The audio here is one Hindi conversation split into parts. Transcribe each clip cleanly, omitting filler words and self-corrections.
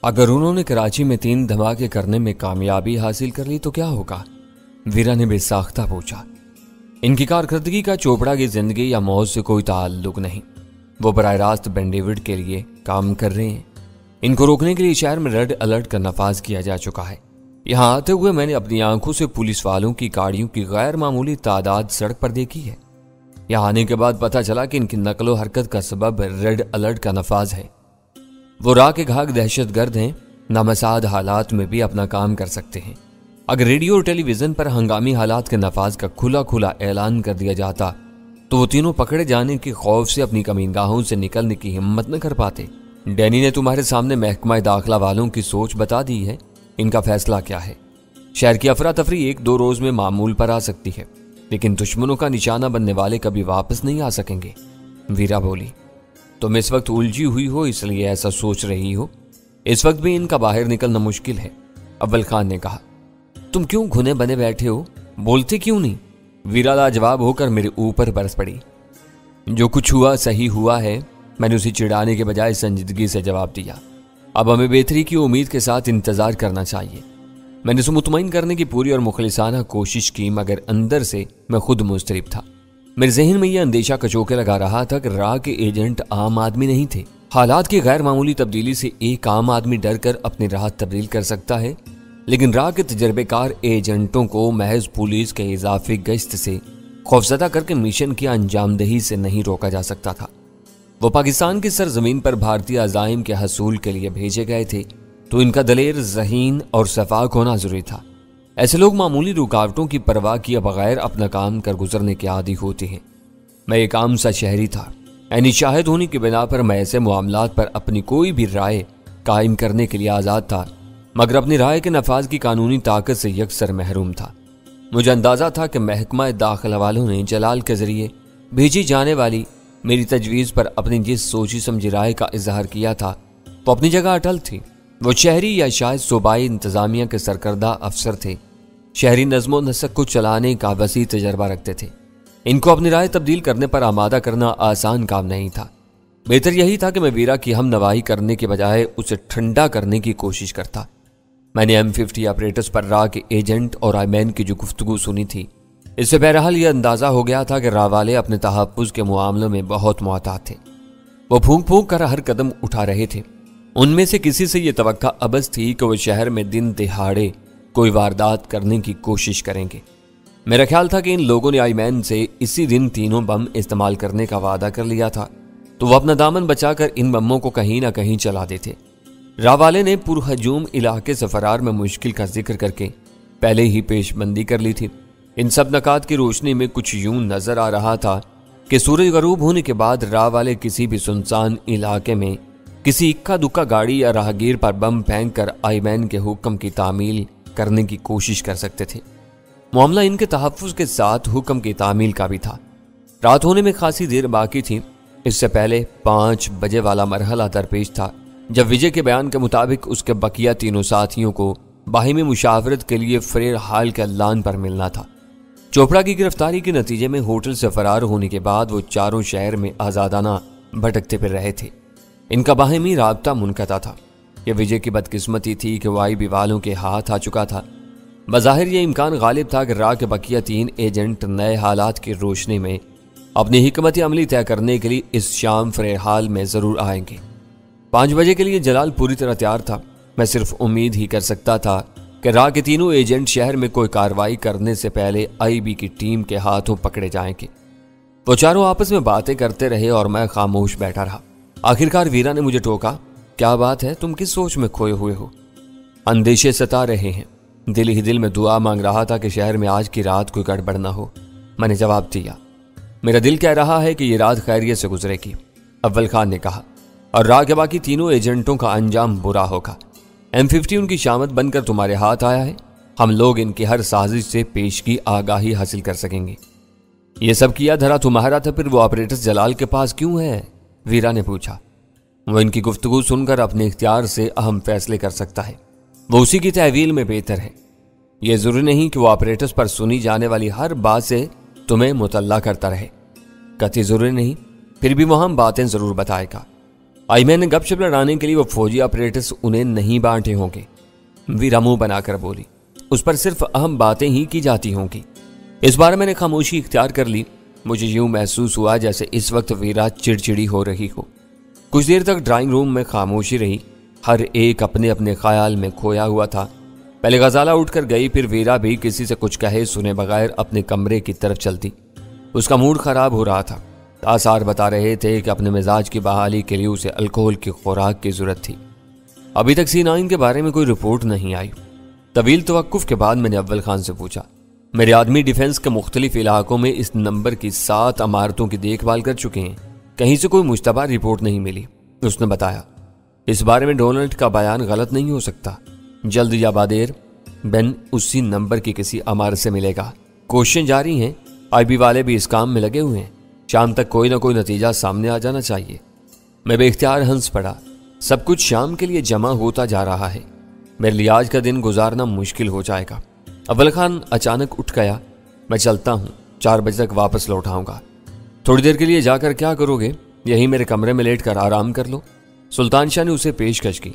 अगर उन्होंने कराची में 3 धमाके करने में कामयाबी हासिल कर ली तो क्या होगा? वीरा ने बेसाख्ता पूछा। इनकी कारकर्दगी का चोपड़ा की जिंदगी या मौत से कोई ताल्लुक नहीं। वो बराह रास्त बेन डेविड के लिए काम कर रहे हैं। इनको रोकने के लिए शहर में रेड अलर्ट का नफाज किया जा चुका है। यहाँ आते हुए मैंने अपनी आंखों से पुलिस वालों की गाड़ियों की गैर मामूली तादाद सड़क पर देखी है। यहाँ आने के बाद पता चला कि इनकी नकलो हरकत का सबब रेड अलर्ट का नफाज है। वो राह के घाक दहशतगर्द हैं, नामसाद हालात में भी अपना काम कर सकते हैं। अगर रेडियो और टेलीविजन पर हंगामी हालात के नफाज का खुला खुला ऐलान कर दिया जाता तो वो तीनों पकड़े जाने के खौफ से अपनी कमीनगाहों से निकलने की हिम्मत न कर पाते। डैनी ने तुम्हारे सामने महकमा दाखिला वालों की सोच बता दी है। इनका फैसला क्या है? शहर की अफरा तफरी 1-2 रोज में मामूल पर आ सकती है, लेकिन दुश्मनों का निशाना बनने वाले कभी वापस नहीं आ सकेंगे। वीरा बोली। तुम इस वक्त उलझी हुई हो इसलिए ऐसा सोच रही हो। इस वक्त भी इनका बाहर निकलना मुश्किल है। अव्वल खान ने कहा। तुम क्यों घुने बने बैठे हो? बोलते क्यों नहीं? वीरा लाजवाब होकर मेरे ऊपर बरस पड़ी। जो कुछ हुआ सही हुआ है। मैंने उसे चिढ़ाने के बजाय संजीदगी से जवाब दिया। अब हमें बेहतरी की उम्मीद के साथ इंतजार करना चाहिए। मैंने उसे मुतमईन करने की पूरी और मुखलिसाना कोशिश की, मगर अंदर से मैं खुद मुस्तरिब था। मेरे जहन में यह अंदेशा कचोके लगा रहा था कि राह के एजेंट आम आदमी नहीं थे। हालात की गैर मामूली तब्दीली से एक आम आदमी डर कर अपनी राह तब्दील कर सकता है, लेकिन राह के तजर्बेकार एजेंटों को महज पुलिस के इजाफी गश्त से खौफजदा करके मिशन की अंजामदही से नहीं रोका जा सकता था। वो पाकिस्तान की सरजमीन पर भारतीय अजाइम के हसूल के लिए भेजे गए थे, तो इनका दलेर, ज़हीन और शफाक होना जरूरी था। ऐसे लोग मामूली रुकावटों की परवाह किए बगैर अपना काम कर गुजरने के आदी होते हैं। मैं एक आम सा शहरी था। यानी शाहिद होने की बिना पर मैं ऐसे मामलात पर अपनी कोई भी राय कायम करने के लिए आज़ाद था, मगर अपनी राय के नफाज की कानूनी ताकत से यकसर महरूम था। मुझे अंदाजा था कि महकमा दाखिला वालों ने जलाल के जरिए भेजी जाने वाली मेरी तजवीज़ पर अपनी जिस सोची समझी राय का इजहार किया था वो अपनी जगह अटल थी। वो शहरी या शायद सूबाई इंतजामिया के सरकर्दा अफसर थे। शहरी नज़्मो नस्क को चलाने का वसी तजर्बा रखते थे। इनको अपनी राय तब्दील करने पर आमादा करना आसान काम नहीं था। बेहतर यही था कि मैं वीरा की हम नवाही करने के बजाय उसे ठंडा करने की कोशिश करता। मैंने M50 ऑपरेटर्स पर राह के एजेंट और आईमैन की जो गुफ्तगू सुनी थी, इससे बहरहाल यह अंदाजा हो गया था कि राह वाले अपने तहफ़्फ़ुज़ के मामलों में बहुत मुअत्तद थे। वो फूंक फूंक कर हर कदम उठा रहे थे। उनमें से किसी से यह तवक्का अबस थी कि वो शहर में दिन दिहाड़े कोई वारदात करने की कोशिश करेंगे। मेरा ख्याल था कि इन लोगों ने आईमैन से इसी दिन 3 बम इस्तेमाल करने का वादा कर लिया था, तो वो अपना दामन बचाकर इन बमों को कहीं ना कहीं चला देते। राह वाले ने पुरहजूम इलाके से फरार में मुश्किल का जिक्र करके पहले ही पेशबंदी कर ली थी। इन सब नकात की रोशनी में कुछ यूं नजर आ रहा था कि सूरज गरूब होने के बाद राह वाले किसी भी सुनसान इलाके में किसी इक्का दुक्का गाड़ी या राहगीर पर बम फेंक कर आईमैन के हुक्म की तामील करने की कोशिश कर सकते थे। मामला इनके तहफ़्फ़ुज़ के साथ हुक्म की तामील का भी था। रात होने में खासी देर बाकी थी। इससे पहले 5 बजे वाला मरहला दरपेश था, जब विजय के बयान के मुताबिक उसके बकिया तीनों साथियों को बाहिमी मुशावरत के लिए फ्रेर हाल के अल्लान पर मिलना था। चोपड़ा की गिरफ्तारी के नतीजे में होटल से फरार होने के बाद वो चारों शहर में आज़ादाना भटकते फिर रहे थे। इनका बाहिमी राब्ता मुनक़ता था। यह विजय की बदकिस्मती थी कि वो आईबी वालों के हाथ आ चुका था। बज़ाहिर यह इम्कान गालिब था कि राह के बकिया 3 एजेंट नए हालात की रोशनी में अपनी हिकमत अमली तय करने के लिए इस शाम फ्रेर हाल में ज़रूर आएंगे। 5 बजे के लिए जलाल पूरी तरह तैयार था। मैं सिर्फ उम्मीद ही कर सकता था कि राह के तीनों एजेंट शहर में कोई कार्रवाई करने से पहले आईबी की टीम के हाथों पकड़े जाएंगे। वो चारों आपस में बातें करते रहे और मैं खामोश बैठा रहा। आखिरकार वीरा ने मुझे टोका। क्या बात है, तुम किस सोच में खोए हुए हो? अंदेशे सता रहे हैं। दिल ही दिल में दुआ मांग रहा था कि शहर में आज की रात कोई गड़बड़ ना हो। मैंने जवाब दिया, मेरा दिल कह रहा है कि ये रात खैरियत से गुजरेगी। अव्वल खान ने कहा, और राह के बाकी तीनों एजेंटों का अंजाम बुरा होगा। M50 उनकी शामत बनकर तुम्हारे हाथ आया है। हम लोग इनकी हर साजिश से पेशगी आगाही हासिल कर सकेंगे। ये सब किया धरा तुम्हारा था, फिर वो ऑपरेटर्स जलाल के पास क्यों है? वीरा ने पूछा। वो इनकी गुफ्तगू सुनकर अपने इख्तियार से अहम फैसले कर सकता है। वो उसी की तहवील में बेहतर है। यह जरूरी नहीं कि वो ऑपरेटर्स पर सुनी जाने वाली हर बात से तुम्हें मुतल्ला करता रहे। कतई जरूरी नहीं, फिर भी वो हम बातें जरूर बताएगा। आईमैन ने गपशप लड़ाने के लिए वो फौजी ऑपरेटर्स उन्हें नहीं बांटे होंगे। वीरा मुंह बनाकर बोली, उस पर सिर्फ अहम बातें ही की जाती होंगी। इस बार मैंने खामोशी इख्तियार कर ली। मुझे यूं महसूस हुआ जैसे इस वक्त वीरा चिड़चिड़ी हो रही हो। कुछ देर तक ड्राइंग रूम में खामोशी रही। हर एक अपने अपने ख्याल में खोया हुआ था। पहले गजाला उठकर गई, फिर वीरा भी किसी से कुछ कहे सुने बगैर अपने कमरे की तरफ चलती। उसका मूड खराब हो रहा था। आसार बता रहे थे कि अपने मिजाज की बहाली के लिए उसे अल्कोहल की खुराक की जरूरत थी। अभी तक C9 के बारे में कोई रिपोर्ट नहीं आई। तवील तवक्कुफ के बाद मैंने अव्वल खान से पूछा, मेरे आदमी डिफेंस के मुख्तलिफ इलाकों में इस नंबर की 7 इमारतों की देखभाल कर चुके हैं, कहीं से कोई मुश्तबा रिपोर्ट नहीं मिली। उसने बताया, इस बारे में डोनाल्ड का बयान गलत नहीं हो सकता। जल्द या बादेर बेन उसी नंबर की किसी इमारत से मिलेगा। कोशिशें जारी हैं, IB वाले भी इस काम में लगे हुए हैं। शाम तक कोई ना कोई नतीजा सामने आ जाना चाहिए। मैं बेख्तियार हंस पड़ा। सब कुछ शाम के लिए जमा होता जा रहा है। मेरे लिए आज का दिन गुजारना मुश्किल हो जाएगा। अव्वल खान अचानक उठ गया, मैं चलता हूँ, 4 बजे तक वापस लौट आऊंगा। थोड़ी देर के लिए जाकर क्या करोगे? यही मेरे कमरे में लेट कर आराम कर लो। सुल्तान शाह ने उसे पेशकश की।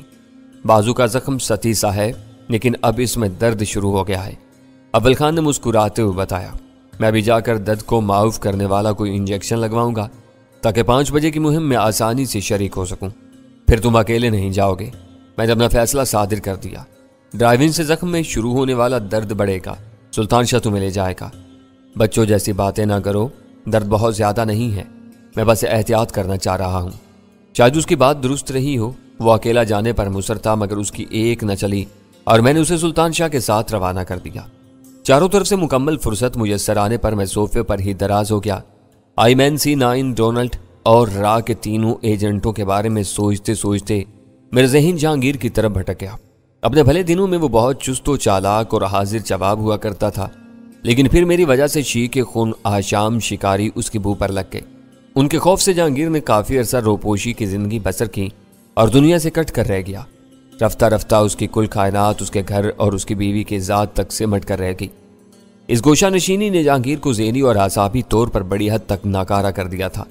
बाजू का जख्म सती सा है, लेकिन अब इसमें दर्द शुरू हो गया है। अव्वल खान ने मुस्कुराते हुए बताया, मैं भी जाकर दर्द को माऊफ करने वाला कोई इंजेक्शन लगवाऊंगा ताकि 5 बजे की मुहिम में आसानी से शरीक हो सकूं। फिर तुम अकेले नहीं जाओगे। मैंने अपना फैसला सादिर कर दिया। ड्राइविंग से जख्म में शुरू होने वाला दर्द बढ़ेगा। सुल्तान शाह तुम्हें ले जाएगा। बच्चों जैसी बातें ना करो, दर्द बहुत ज्यादा नहीं है। मैं बस एहतियात करना चाह रहा हूँ। शायद उसकी बात दुरुस्त रही हो। वो अकेला जाने पर मुसर था, मगर उसकी एक न चली और मैंने उसे सुल्तान शाह के साथ रवाना कर दिया। चारों तरफ से मुकम्मल फुर्सत मुयस्सर आने पर मैं सोफे पर ही दराज हो गया। आईमैन, C9, डोनाल्ड और रा के तीनों एजेंटों के बारे में सोचते सोचते मेरा ज़हन जहांगीर की तरफ भटक गया। अपने भले दिनों में वो बहुत चुस्त व चालाक और हाजिर जवाब हुआ करता था, लेकिन फिर मेरी वजह से शी के खून आशाम शिकारी उसकी बू पर लग गए। उनके खौफ से जहांगीर ने काफ़ी अरसा रोपोशी की जिंदगी बसर की और दुनिया से कट कर रह गया। रफ्ता रफ्ता उसकी कुल कायनात उसके घर और उसकी बीवी के ज़ात तक सिमट कर रह गई। इस गोशा नशीनी ने जहांगीर को ज़हनी और आसाबी तौर पर बड़ी हद तक नाकारा कर दिया था।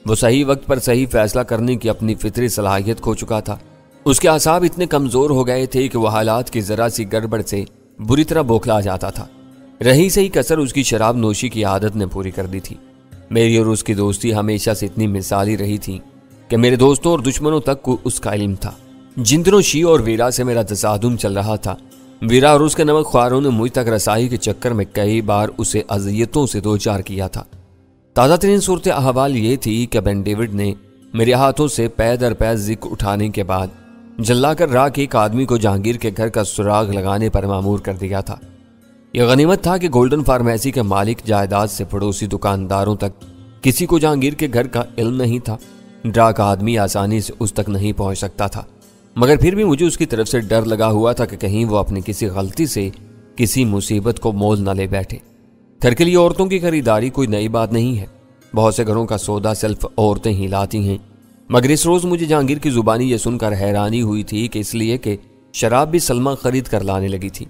वो सही वक्त पर सही फैसला करने की अपनी फितरी सलाहियत खो चुका था। उसके आसाब इतने कमज़ोर हो गए थे कि वह हालात की ज़रा सी गड़बड़ से बुरी तरह बौखला जाता था। रही सही कसर उसकी शराब नोशी की आदत ने पूरी कर दी थी। मेरी और उसकी दोस्ती हमेशा से इतनी मिसाली रही थी कि मेरे दोस्तों और दुश्मनों तक को उसका इल्म था। जिन दिनों शी और वीरा से मेरा तसादुम चल रहा था, वीरा और उसके नमक ख्वारों ने मुझ तक रसाई के चक्कर में कई बार उसे अज़ियतों से दो चार किया था। ताज़ा तरीन सूरत अहवाल ये थी कि बेन डेविड ने मेरे हाथों से पै दर पै जिक्र उठाने के बाद जल्लाकर रा के एक आदमी को जहांगीर के घर का सुराग लगाने पर मामूर कर दिया था। यह गनीमत था कि गोल्डन फार्मेसी के मालिक जायदाद से पड़ोसी दुकानदारों तक किसी को जहांगीर के घर का इल्म नहीं था। ड्रा का आदमी आसानी से उस तक नहीं पहुंच सकता था, मगर फिर भी मुझे उसकी तरफ से डर लगा हुआ था कि कहीं वो अपनी किसी गलती से किसी मुसीबत को मोल न ले बैठे। घर के लिए औरतों की खरीदारी कोई नई बात नहीं है। बहुत से घरों का सौदा सिर्फ औरतें ही लाती हैं, मगर इस रोज़ मुझे जहांगीर की जुबानी ये सुनकर हैरानी हुई थी कि इसलिए कि शराब भी सलमा खरीद कर लाने लगी थी।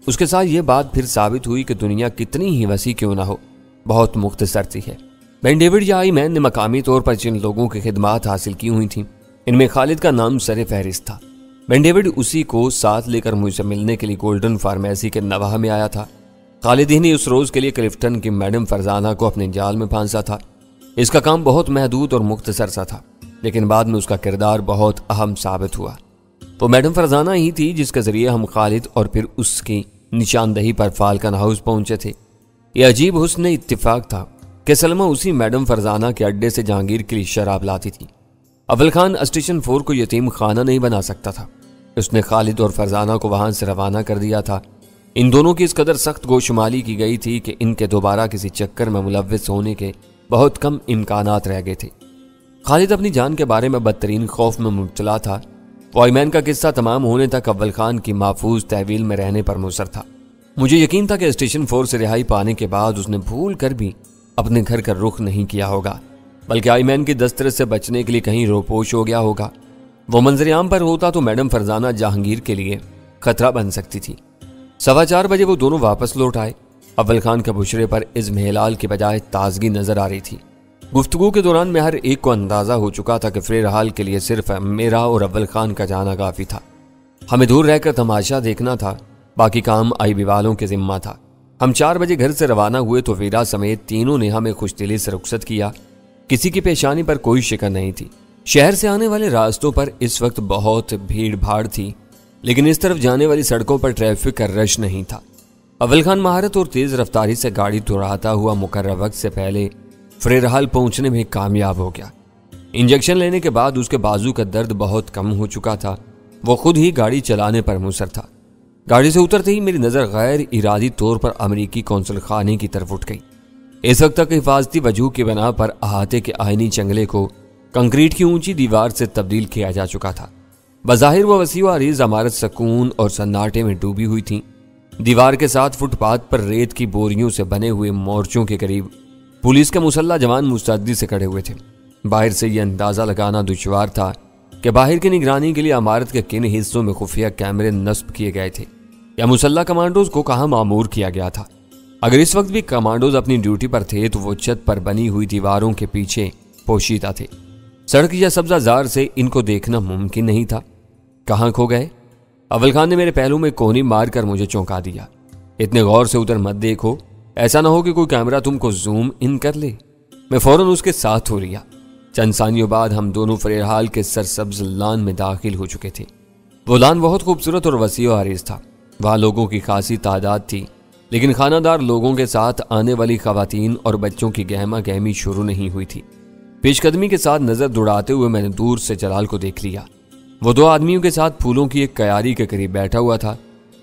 उसके साथ ये बात फिर साबित हुई कि दुनिया कितनी ही वसी क्यों ना हो, बहुत मुख्तसर सी है। बेन डेविड या आईमैन ने मकामी तौर पर जिन लोगों की खिदमात हासिल की हुई थी, इनमें खालिद का नाम सरे फहरिस्त था। बेन डेविड उसी को साथ लेकर मुझसे मिलने के लिए गोल्डन फार्मेसी के नवाह में आया था। खालिद ही ने उस रोज़ के लिए क्लिफ्टन की मैडम फरजाना को अपने जाल में फांसा था। इसका काम बहुत महदूद और मुख्तसर सा था, लेकिन बाद में उसका किरदार बहुत अहम साबित हुआ। वो मैडम फरजाना ही थी जिसके जरिए हम खालिद और फिर उसकी निशानदही पर फाल्कन हाउस पहुंचे थे। यह अजीब हुस्न इत्तिफाक था कि सलमा उसी मैडम फरजाना के अड्डे से जहांगीर के लिए शराब लाती थी। अव्वल खान स्टेशन 4 को यतीम खाना नहीं बना सकता था। उसने खालिद और फरजाना को वहां से रवाना कर दिया था। इन दोनों की इस कदर सख्त गोशुमाली की गई थी कि इनके दोबारा किसी चक्कर में मुलव्विस होने के बहुत कम इम्कानात रह गए थे। खालिद अपनी जान के बारे में बदतरीन खौफ में मुब्तला था। वाईमैन का किस्सा तमाम होने तक अव्वल खान की महफूज तहवील में रहने पर मुसर था। मुझे यकीन था कि स्टेशन 4 से रिहाई पाने के बाद उसने भूल कर भी अपने घर का रुख नहीं किया होगा, बल्कि आईमैन की दस्तरस से बचने के लिए कहीं रोपोश हो गया होगा। वो मंजर-ए-आम पर होता तो मैडम फरजाना जहांगीर के लिए खतरा बन सकती थी। 4:15 बजे वो दोनों वापस लौट आए। अव्वल खान के बुशरे पर इज़्म-ए-हिलाल के बजाय ताजगी नजर आ रही थी। गुफ्तगू के दौरान मैं हर एक को अंदाजा हो चुका था कि फ्रेरहाल के लिए सिर्फ मेरा और अव्वल खान का जाना काफी था। हमें दूर रहकर तमाशा देखना था, बाकी काम आईबी वालों के जिम्मा था। हम 4 बजे घर से रवाना हुए तो वीरा समेत तीनों ने हमें खुशदिली से रुखसत किया। किसी की पेशानी पर कोई शिकन नहीं थी। शहर से आने वाले रास्तों पर इस वक्त बहुत भीड़ भाड़ थी, लेकिन इस तरफ जाने वाली सड़कों पर ट्रैफिक का रश नहीं था। अव्वल खान महारत और तेज रफ्तारी से गाड़ी दौड़ाता हुआ मुकर्रर वक्त से पहले फ्रेरहाल पहुंचने में कामयाब हो गया। इंजेक्शन लेने के बाद उसके बाजू का दर्द बहुत कम हो चुका था। वो खुद ही गाड़ी चलाने पर मुसर था। गाड़ी से उतरते ही मेरी नजर गैर इरादी तौर पर अमेरिकी कौंसल खाने की तरफ उठ गई। इस वक्त तक हिफाजती वजूह की बना पर अहाते के आईनी जंगले को कंक्रीट की ऊंची दीवार से तब्दील किया जा चुका था। बज़ाहिर वो वसी व अरीज इमारत सकून और सन्नाटे में डूबी हुई थी। दीवार के साथ फुटपाथ पर रेत की बोरियों से बने हुए मोर्चों के करीब पुलिस के मुसल्ला जवान मुस्तैदी से खड़े हुए थे। बाहर से यह अंदाजा लगाना दुश्वार था कि बाहर की निगरानी के लिए इमारत के किन हिस्सों में खुफिया कैमरे नस्ब किए गए थे या मुसल्ला कमांडोज को कहां मामूर किया गया था। अगर इस वक्त भी कमांडोज अपनी ड्यूटी पर थे तो वो छत पर बनी हुई दीवारों के पीछे पोशीदा थे। सड़क या सब्जाजार से इनको देखना मुमकिन नहीं था। कहां खो गए? अव्वल खान ने मेरे पहलू में कोहनी मारकर मुझे चौंका दिया। इतने गौर से उधर मत देखो, ऐसा ना हो कि कोई कैमरा तुमको जूम इन कर ले। मैं फौरन उसके साथ हो लिया। चंद सानियों बाद हम दोनों फ्रेरहाल के सरसब्ज लान में दाखिल हो चुके थे। वो लान बहुत खूबसूरत और वसी व आरीज था। वहां लोगों की खासी तादाद थी, लेकिन खानादार लोगों के साथ आने वाली खवातीन और बच्चों की गहमा गहमी शुरू नहीं हुई थी। पेशकदमी के साथ नजर दौड़ाते हुए मैंने दूर से जलाल को देख लिया। वो 2 आदमियों के साथ फूलों की एक क्यारी के करीब बैठा हुआ था।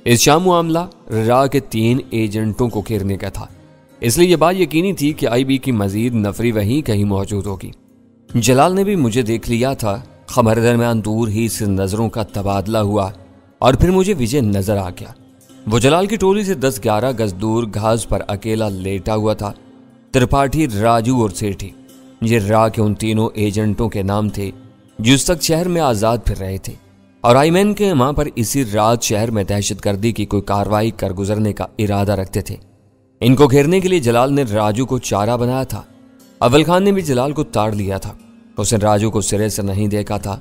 इस शाम मामला रा के 3 एजेंटों को घेरने का था, इसलिए यह बात यकीनी थी कि आईबी की मजीद नफरी वहीं कहीं मौजूद होगी। जलाल ने भी मुझे देख लिया था। हमारे दरमियान दूर ही से नजरों का तबादला हुआ और फिर मुझे विजय नजर आ गया। वो जलाल की टोली से 10-11 गज दूर घास पर अकेला लेटा हुआ था। त्रिपाठी, राजू और सेठी, ये रा के उन तीनों एजेंटों के नाम थे जो उस तक शहर में आजाद फिर रहे थे और आईमैन के वहां पर इसी रात शहर में दहशतगर्दी की कोई कार्रवाई कर गुजरने का इरादा रखते थे। इनको घेरने के लिए जलाल ने राजू को चारा बनाया था। अव्वल खान ने भी जलाल को ताड़ लिया था। उसने राजू को सिरे से नहीं देखा था।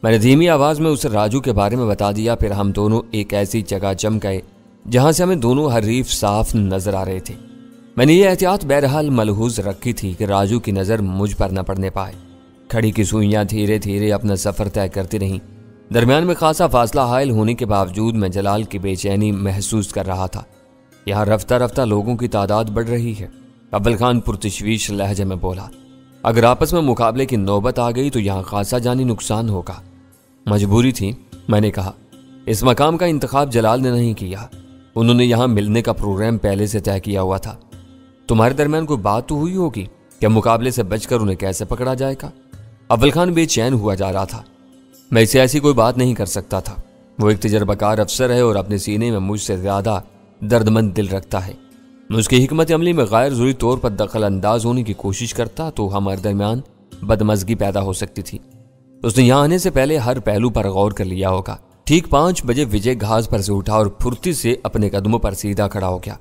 मैंने धीमी आवाज में उसे राजू के बारे में बता दिया। फिर हम दोनों एक ऐसी जगह जम गए जहां से हमें दोनों हरीफ साफ नजर आ रहे थे। मैंने ये एहतियात बहरहाल मलहूज रखी थी कि राजू की नजर मुझ पर न पड़ने पाए। खड़ी की सुइयां धीरे धीरे अपना सफर तय करती रहीं। दरमियान में खासा फासला हायल होने के बावजूद मैं जलाल की बेचैनी महसूस कर रहा था। यहाँ रफ्ता रफ्ता लोगों की तादाद बढ़ रही है। अव्वल खान पुरतशवीश लहजे में बोला, अगर आपस में मुकाबले की नौबत आ गई तो यहाँ खासा जानी नुकसान होगा। मजबूरी थी, मैंने कहा। इस मकाम का इंतखाब जलाल ने नहीं किया। उन्होंने यहाँ मिलने का प्रोग्राम पहले से तय किया हुआ था। तुम्हारे दरमियान कोई बात तो हुई होगी कि मुकाबले से बचकर उन्हें कैसे पकड़ा जाएगा? अव्वल खान बेचैन हुआ जा रहा था। मैं इसे ऐसी कोई बात नहीं कर सकता था। वो एक तजर्बाकार अफसर है और अपने सीने में मुझसे ज्यादा दर्दमंद दिल रखता है। मैं उसकी हिकमत अमली में गैर ज़रूरी तौर पर दखल अंदाज होने की कोशिश करता तो हमारे दरमियान बदमज़गी पैदा हो सकती थी। उसने यहाँ आने से पहले हर पहलू पर गौर कर लिया होगा। ठीक 5 बजे विजय घास पर से उठा और फुर्ती से अपने कदमों पर सीधा खड़ा हो गया।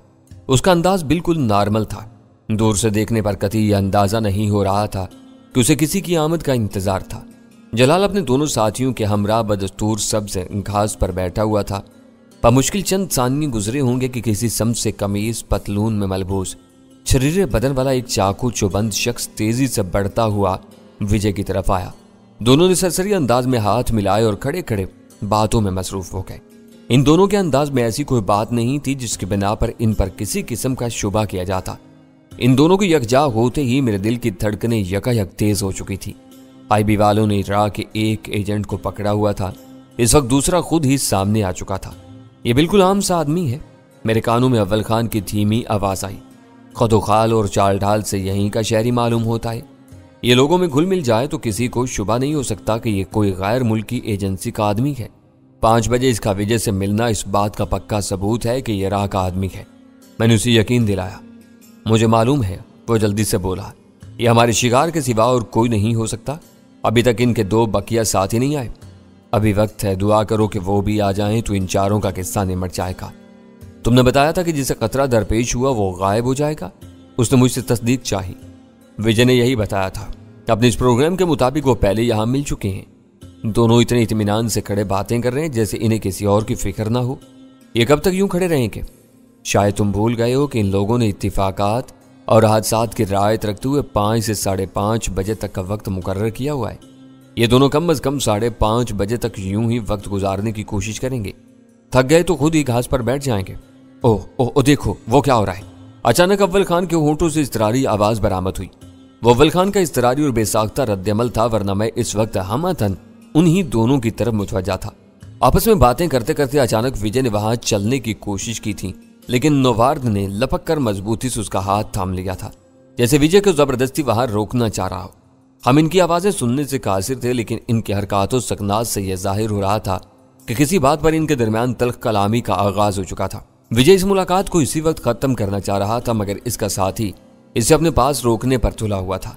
उसका अंदाज बिल्कुल नॉर्मल था। दूर से देखने पर कतई यह अंदाजा नहीं हो रहा था कि उसे किसी की आमद का इंतजार था। जलाल अपने दोनों साथियों के हमरा बदस्तूर सब्ज घास पर बैठा हुआ था। मुश्किल चंद सानी गुजरे होंगे कि किसी सम से कमीज पतलून में मलबूस शरीर बदन वाला एक चाकू चौबंद शख्स तेजी से बढ़ता हुआ विजय की तरफ आया। दोनों ने सरसरी अंदाज में हाथ मिलाए और खड़े खड़े बातों में मसरूफ हो गए। इन दोनों के अंदाज में ऐसी कोई बात नहीं थी जिसकी बिना पर इन पर किसी किस्म का शुबा किया जाता। इन दोनों को यकजा होते ही मेरे दिल की धड़कनें यकायक तेज हो चुकी थी। आईबी वालों ने रा के एक एजेंट को पकड़ा हुआ था। इस वक्त दूसरा खुद ही सामने आ चुका था। ये बिल्कुल आम सा आदमी है। मेरे कानों में अव्वल खान की धीमी आवाज आई। खदोखाल और चाल ढाल से यहीं का शहरी मालूम होता है। ये लोगों में घुल मिल जाए तो किसी को शुबा नहीं हो सकता कि ये कोई गैर मुल्की एजेंसी का आदमी है। 5 बजे इसका विजय से मिलना इस बात का पक्का सबूत है कि यह रा का आदमी है। मैंने उसे यकीन दिलाया। मुझे मालूम है, वो जल्दी से बोला। ये हमारे शिकार के सिवा और कोई नहीं हो सकता। अभी तक इनके 2 बकिया साथ ही नहीं आए। अभी वक्त है, दुआ करो कि वो भी आ जाएं तो इन चारों का किस्सा निमट जाएगा। तुमने बताया था कि जिसे खतरा दरपेश हुआ वो गायब हो जाएगा। उसने मुझसे तस्दीक चाही। विजय ने यही बताया था। अपने इस प्रोग्राम के मुताबिक वो पहले यहां मिल चुके हैं। दोनों इतने इत्मीनान से खड़े बातें कर रहे हैं जैसे इन्हें किसी और की फिक्र ना हो। ये कब तक यूं खड़े रहेंगे? शायद तुम भूल गए हो कि इन लोगों ने इत्तिफाकात और हादसात की रियायत रखते हुए 5 से 5:30 बजे तक का वक्त मुकर्रर किया हुआ है। ये दोनों कम अज कम 5:30 बजे तक यूं ही वक्त गुजारने की कोशिश करेंगे। थक गए तो खुद ही घास पर बैठ जाएंगे। ओह देखो वो क्या हो रहा है। अचानक अव्वल खान के होंठों से इस्तरारी आवाज बरामद हुई। वो अव्वल खान का इस्तरारी और बेसाख्ता रद्दअमल था, वरना मैं इस वक्त हमतन उन्हीं दोनों की तरफ मुतवज्जा था। आपस में बातें करते करते अचानक विजय ने वहां चलने की कोशिश की थी, लेकिन नौवार्द ने लपक कर मजबूती से उसका हाथ थाम लिया था, जैसे विजय को जबरदस्ती वहां रोकना चाह रहा हो। हम इनकी आवाजें सुनने से कासिर थे, लेकिन इनकी हरकतों सकनात से यह जाहिर हो रहा था कि किसी बात पर इनके दरमियान तल्ख कलामी का आगाज हो चुका था। विजय इस मुलाकात को इसी वक्त खत्म करना चाह रहा था, मगर इसका साथी इसे अपने पास रोकने पर तुला हुआ था।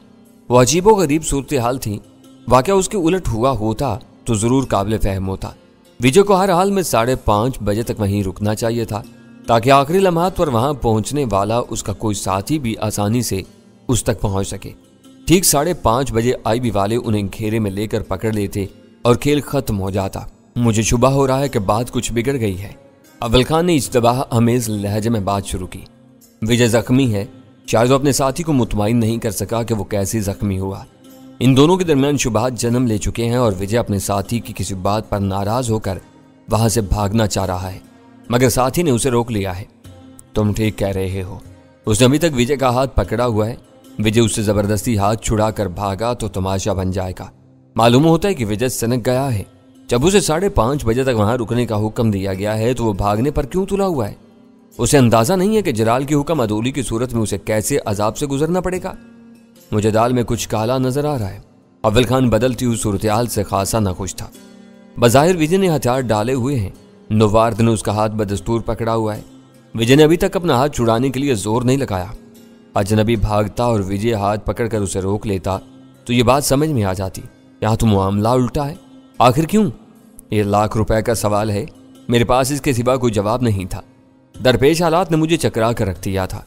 वो अजीबो गरीब सूरत हाल थी। वाकया उसके उलट हुआ होता तो जरूर काबिल फहम होता। विजय को हर हाल में 5:30 बजे तक वहीं रुकना चाहिए था, ताकि आखिरी लम्हात पर वहां पहुंचने वाला उसका कोई साथी भी आसानी से उस तक पहुंच सके। ठीक 5:30 बजे आईबी वाले उन्हें घेरे में लेकर पकड़ लेते और खेल खत्म हो जाता। मुझे शुबा हो रहा है कि बात कुछ बिगड़ गई है। अव्वल खान ने इज्तबाह अमेज लहजे में बात शुरू की। विजय जख्मी है। शायद वो अपने साथी को मुतमईन नहीं कर सका कि वो कैसे जख्मी हुआ। इन दोनों के दरमियान शुबहात जन्म ले चुके हैं और विजय अपने साथी की किसी बात पर नाराज होकर वहां से भागना चाह रहा है, मगर साथी ने उसे रोक लिया है। तुम ठीक कह रहे हो। उसने अभी तक विजय का हाथ पकड़ा हुआ है। विजय उससे जबरदस्ती हाथ छुड़ा कर भागा तो तमाशा बन जाएगा। मालूम होता है कि विजय सनक गया है। जब उसे 5:30 बजे तक वहां रुकने का हुक्म दिया गया है तो वो भागने पर क्यों तुला हुआ है? उसे अंदाजा नहीं है कि जलाल की हुक्म अदौली की सूरत में उसे कैसे अजाब से गुजरना पड़ेगा। मुझे दाल में कुछ काला नजर आ रहा है। अव्वल खान बदलती हुई सूरत-ए-हाल से खासा नाखुश था। बज़ाहिर विजय ने हथियार डाले हुए हैं। नौवार्द ने उसका हाथ बदस्तूर पकड़ा हुआ है। विजय ने अभी तक अपना हाथ छुड़ाने के लिए जोर नहीं लगाया। अजनबी भागता और विजय हाथ पकड़कर उसे रोक लेता तो ये बात समझ में आ जाती। यहाँ तो मामला उल्टा है। आखिर क्यों? ये लाख रुपए का सवाल है। मेरे पास इसके सिवा कोई जवाब नहीं था। दरपेश हालात ने मुझे चकरा कर रख दिया था।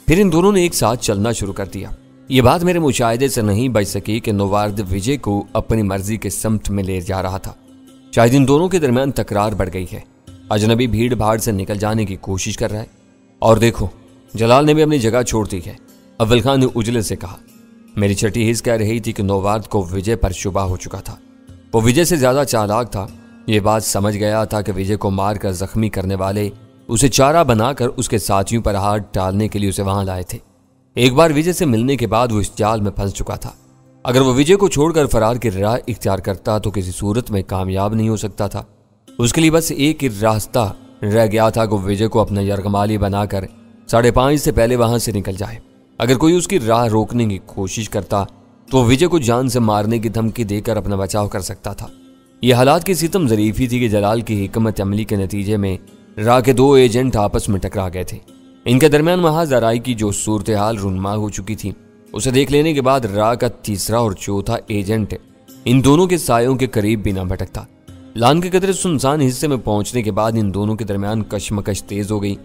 फिर इन दोनों ने एक साथ चलना शुरू कर दिया। ये बात मेरे मुशाहिदे से नहीं बच सकी कि नौवार्द विजय को अपनी मर्जी के समत में ले जा रहा था। शायद इन दोनों के दरमियान तकरार बढ़ गई है। अजनबी भीड़ भाड़ से निकल जाने की कोशिश कर रहा है। और देखो, जलाल ने भी अपनी जगह छोड़ दी है। अव्वल खान ने उजले से कहा। मेरी छठी हिस्स कह रही थी कि नौवार्द को विजय पर शुबा हो चुका था। वो विजय से ज्यादा चालाक था। ये बात समझ गया था कि विजय को मारकर जख्मी करने वाले उसे चारा बनाकर उसके साथियों पर हाथ डालने के लिए उसे वहां लाए थे। एक बार विजय से मिलने के बाद वो इस जाल में फंस चुका था। अगर वो विजय को छोड़कर फरार की राह इख्तियार करता तो किसी सूरत में कामयाब नहीं हो सकता था। उसके लिए बस एक ही रास्ता रह गया था कि विजय को अपना यरगमाली बनाकर 5:30 से पहले वहां से निकल जाए। अगर कोई उसकी राह रोकने की कोशिश करता तो विजय को जान से मारने की धमकी देकर अपना बचाव कर सकता था। यह हालात की सितम ज़रीफी थी कि जलाल की हिकमत अमली के नतीजे में राह के 2 एजेंट आपस में टकरा गए थे। इनके दरमियान महाज आराई की जो सूरत हाल रुनमा हो चुकी थी, उसे देख लेने के बाद राह का तीसरा और चौथा एजेंट इन दोनों के सायों के करीब भी न भटकता। लान के कदरे सुनसान हिस्से में पहुंचने के बाद इन दोनों के दरमियान कशमकश तेज हो गई।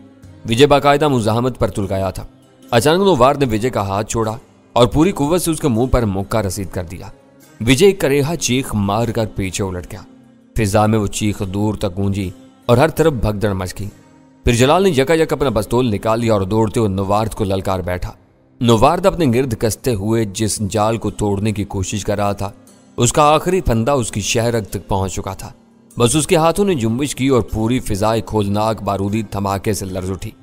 विजय बाकायदा मुजाहमत पर तुल गया था। अचानक नौवार्द ने विजय का हाथ छोड़ा और पूरी कुव्वत से उसके मुंह पर मुक्का रसीद कर दिया। विजय एक करेहा चीख मारकर पीछे उलट गया। फिजा में वो चीख दूर तक गूंजी और हर तरफ भगदड़ मच गई। फिर जलाल ने यकायक अपना पिस्तौल निकाल लिया और दौड़ते हुए नौवार्द को ललकार बैठा। नौवार्द अपने गिर्द कसते हुए जिस जाल को तोड़ने की कोशिश कर रहा था, उसका आखिरी फंदा उसकी शहरग तक पहुंच चुका था। बस उसके हाथों ने जुम्बिश की और पूरी फिजाएं खोलनाक बारूदी धमाके से लर्ज उठी।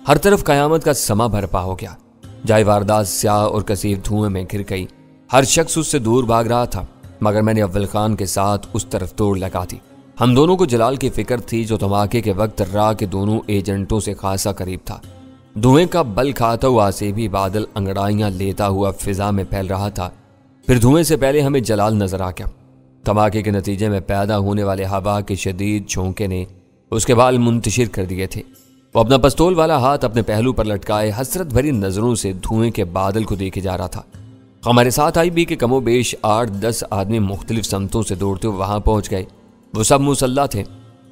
हर तरफ कयामत का समा बरपा हो गया। जाए वारदात स्याह और कसीफ धुएं में घिर गई। हर शख्स उससे दूर भाग रहा था, मगर मैंने अव्वल खान के साथ उस तरफ दौड़ लगा दी। हम दोनों को जलाल की फिक्र थी, जो धमाके के वक्त राह के दोनों एजेंटों से खासा करीब था। धुएं का बल खाता हुआ आसेबी बादल अंगड़ाइयां लेता हुआ फिजा में फैल रहा था। फिर धुएं से पहले हमें जलाल नजर आ गया। धमाके के नतीजे में पैदा होने वाले हवा के शदीद झोंके ने उसके बाल मुंतशिर कर दिए थे। वो अपना पिस्तौल वाला हाथ अपने पहलू पर लटकाए हसरत भरी नजरों से धुएं के बादल को देखे जा रहा था। हमारे साथ आई भी के कमोबेश 8-10 आदमी मुख्तलिफ समतों से दौड़ते हुए वहां पहुंच गए। वो सब मुसल्ला थे।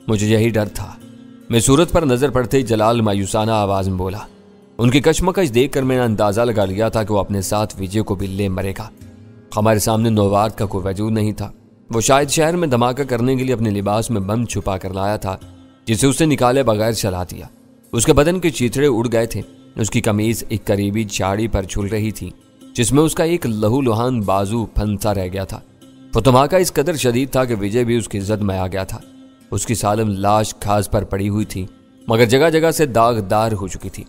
मुझे यही डर था। मैं सूरत पर नजर पड़ते ही जलाल मायूसाना आवाज में बोला, उनकी कशमकश देखकर मैंने अंदाजा लगा लिया था कि वो अपने साथ विजय को भी ले मरेगा। हमारे सामने नौवार का कोई वजूद नहीं था। वो शायद शहर में धमाका करने के लिए अपने लिबास में बम छुपा कर लाया था, जिसे उसने निकाले बगैर चला दिया। उसके बदन के चीथड़े उड़ गए थे। उसकी कमीज एक करीबी झाड़ी पर झूल रही थी, जिसमें उसका एक लहूलुहान बाजू फंसा रह गया था। वो धमाका इस कदर शदीद था कि विजय भी उसकी जद में आ गया था। उसकी सालम लाश घास पर पड़ी हुई थी, मगर जगह जगह से दागदार हो चुकी थी।